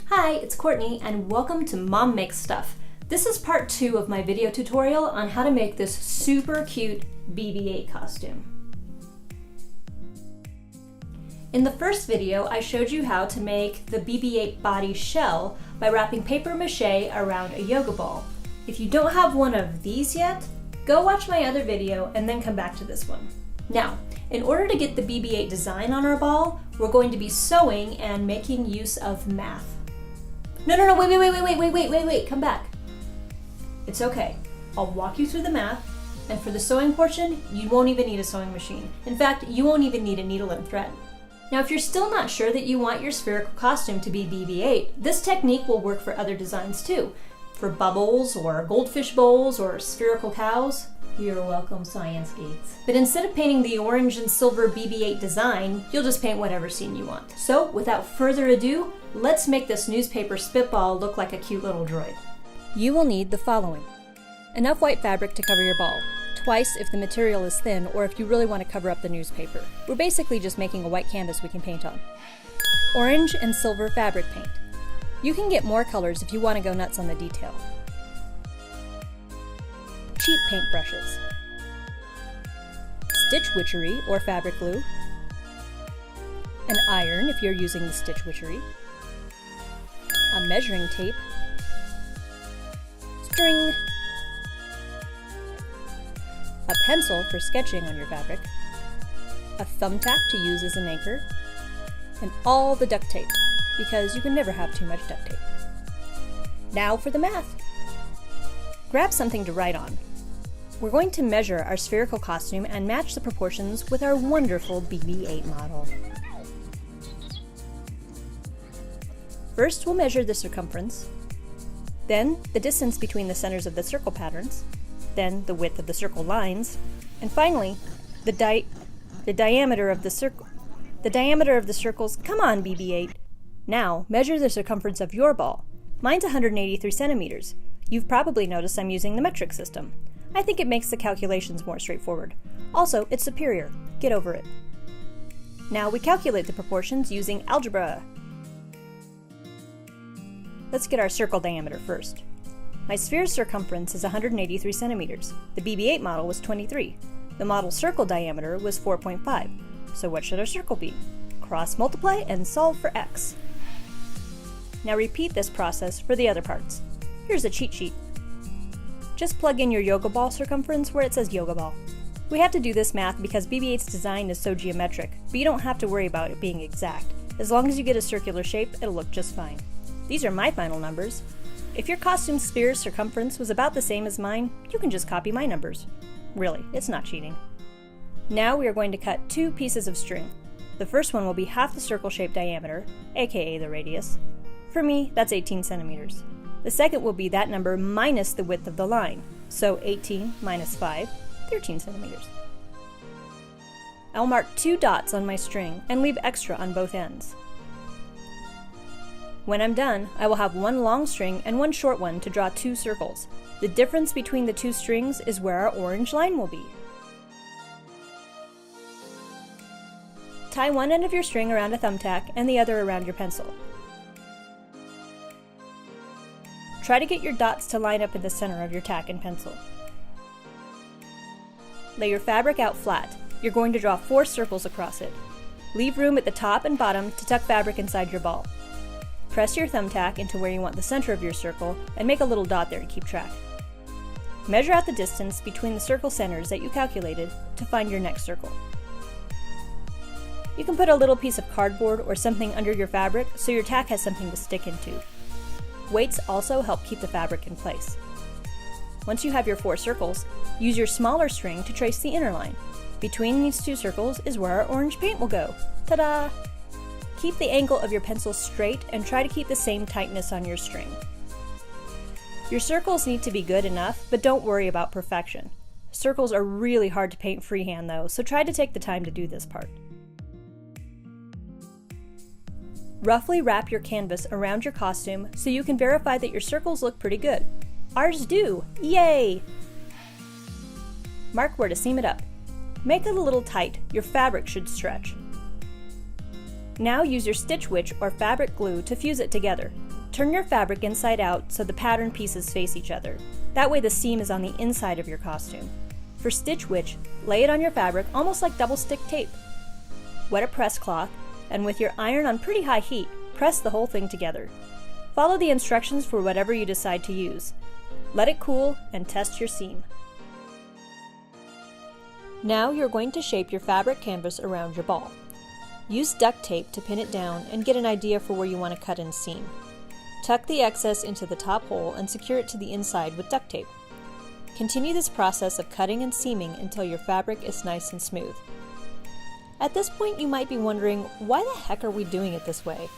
Hi, it's Courtney and welcome to Mom Makes Stuff. This is part 2 of my video tutorial on how to make this super cute BB-8 costume. In the first video, I showed you how to make the BB-8 body shell by wrapping paper mache around a yoga ball. If you don't have one of these yet, go watch my other video and then come back to this one. Now, in order to get the BB-8 design on our ball, we're going to be sewing and making use of math. No, wait, come back. It's okay. I'll walk you through the math, and for the sewing portion, you won't even need a sewing machine. In fact, you won't even need a needle and thread. Now, if you're still not sure that you want your spherical costume to be BB-8, this technique will work for other designs too. For bubbles, or goldfish bowls, or spherical cows. You're welcome, Science Geeks. But instead of painting the orange and silver BB-8 design, you'll just paint whatever scene you want. So, without further ado, let's make this newspaper spitball look like a cute little droid. You will need the following. Enough white fabric to cover your ball. Twice if the material is thin or if you really want to cover up the newspaper. We're basically just making a white canvas we can paint on. Orange and silver fabric paint. You can get more colors if you want to go nuts on the detail. Cheap paint brushes. Stitch witchery or fabric glue. An iron if you're using the stitch witchery. A measuring tape. String. A pencil for sketching on your fabric. A thumbtack to use as an anchor. And all the duct tape, because you can never have too much duct tape. Now for the math. Grab something to write on. We're going to measure our spherical costume and match the proportions with our wonderful BB-8 model. First, we'll measure the circumference, then the distance between the centers of the circle patterns, then the width of the circle lines, and finally, the diameter of the circle. The diameter of the circles. Come on, BB-8. Now, measure the circumference of your ball. Mine's 183 centimeters. You've probably noticed I'm using the metric system. I think it makes the calculations more straightforward. Also, it's superior. Get over it. Now we calculate the proportions using algebra. Let's get our circle diameter first. My sphere's circumference is 183 centimeters. The BB-8 model was 23. The model circle diameter was 4.5. So what should our circle be? Cross multiply and solve for x. Now repeat this process for the other parts. Here's a cheat sheet. Just plug in your yoga ball circumference where it says yoga ball. We have to do this math because BB-8's design is so geometric, but you don't have to worry about it being exact. As long as you get a circular shape, it'll look just fine. These are my final numbers. If your costume sphere's circumference was about the same as mine, you can just copy my numbers. Really, it's not cheating. Now we are going to cut 2 pieces of string. The first one will be half the circle shape diameter, aka the radius. For me, that's 18 centimeters. The second will be that number minus the width of the line, so 18 minus 5, 13 centimeters. I'll mark 2 dots on my string and leave extra on both ends. When I'm done, I will have 1 long string and 1 short one to draw 2 circles. The difference between the 2 strings is where our orange line will be. Tie one end of your string around a thumbtack and the other around your pencil. Try to get your dots to line up in the center of your tack and pencil. Lay your fabric out flat. You're going to draw 4 circles across it. Leave room at the top and bottom to tuck fabric inside your ball. Press your thumbtack into where you want the center of your circle and make a little dot there to keep track. Measure out the distance between the circle centers that you calculated to find your next circle. You can put a little piece of cardboard or something under your fabric so your tack has something to stick into. Weights also help keep the fabric in place. Once you have your 4 circles, use your smaller string to trace the inner line. Between these 2 circles is where our orange paint will go. Ta-da! Keep the angle of your pencil straight and try to keep the same tightness on your string. Your circles need to be good enough, but don't worry about perfection. Circles are really hard to paint freehand though, so try to take the time to do this part. Roughly wrap your canvas around your costume so you can verify that your circles look pretty good. Ours do! Yay! Mark where to seam it up. Make it a little tight, your fabric should stretch. Now use your stitch witch or fabric glue to fuse it together. Turn your fabric inside out so the pattern pieces face each other. That way the seam is on the inside of your costume. For stitch witch, lay it on your fabric almost like double stick tape. Wet a press cloth, and with your iron on pretty high heat, press the whole thing together. Follow the instructions for whatever you decide to use. Let it cool and test your seam. Now you're going to shape your fabric canvas around your ball. Use duct tape to pin it down and get an idea for where you want to cut and seam. Tuck the excess into the top hole and secure it to the inside with duct tape. Continue this process of cutting and seaming until your fabric is nice and smooth. At this point you might be wondering, why the heck are we doing it this way?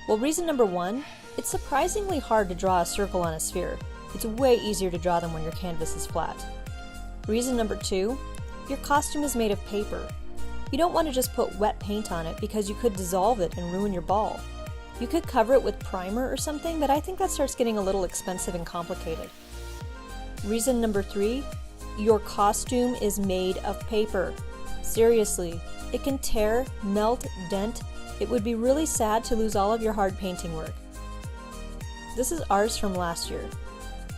Well, reason number one, it's surprisingly hard to draw a circle on a sphere. It's way easier to draw them when your canvas is flat. Reason number two, your costume is made of paper. You don't want to just put wet paint on it because you could dissolve it and ruin your ball. You could cover it with primer or something, but I think that starts getting a little expensive and complicated. Reason number three, your costume is made of paper. Seriously, it can tear, melt, dent. It would be really sad to lose all of your hard painting work. This is ours from last year.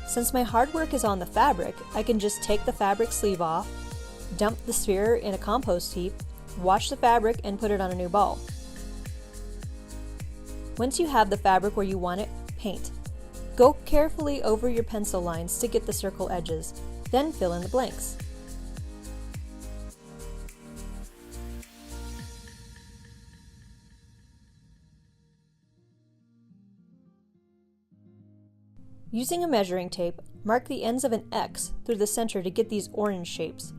Since my hard work is on the fabric, I can just take the fabric sleeve off, dump the sphere in a compost heap, wash the fabric, and put it on a new ball. Once you have the fabric where you want it, paint. Go carefully over your pencil lines to get the circle edges, then fill in the blanks. Using a measuring tape, mark the ends of an X through the center to get these orange shapes.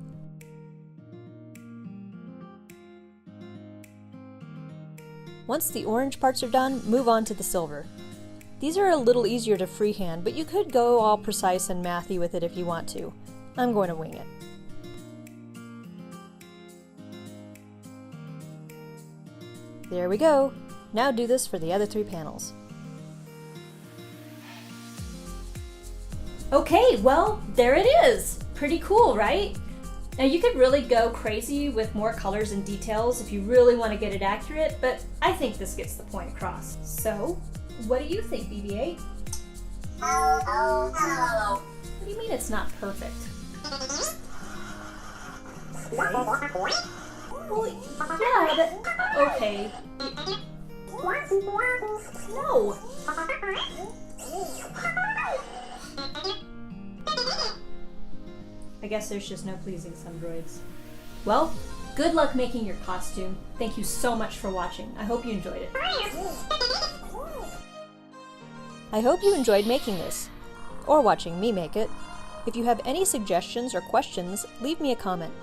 Once the orange parts are done, move on to the silver. These are a little easier to freehand, but you could go all precise and mathy with it if you want to. I'm going to wing it. There we go. Now do this for the other three panels. Okay, well, there it is. Pretty cool, right? Now you could really go crazy with more colors and details if you really want to get it accurate, but I think this gets the point across. So, what do you think, BB-8? What do you mean it's not perfect? Okay. Well, yeah, but... Okay. No! I guess there's just no pleasing some droids. Well, good luck making your costume. Thank you so much for watching. I hope you enjoyed it. I hope you enjoyed making this, or watching me make it. If you have any suggestions or questions, leave me a comment.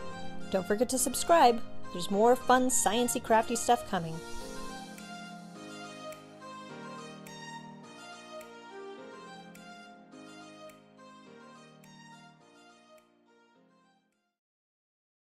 Don't forget to subscribe. There's more fun, sciencey, crafty stuff coming.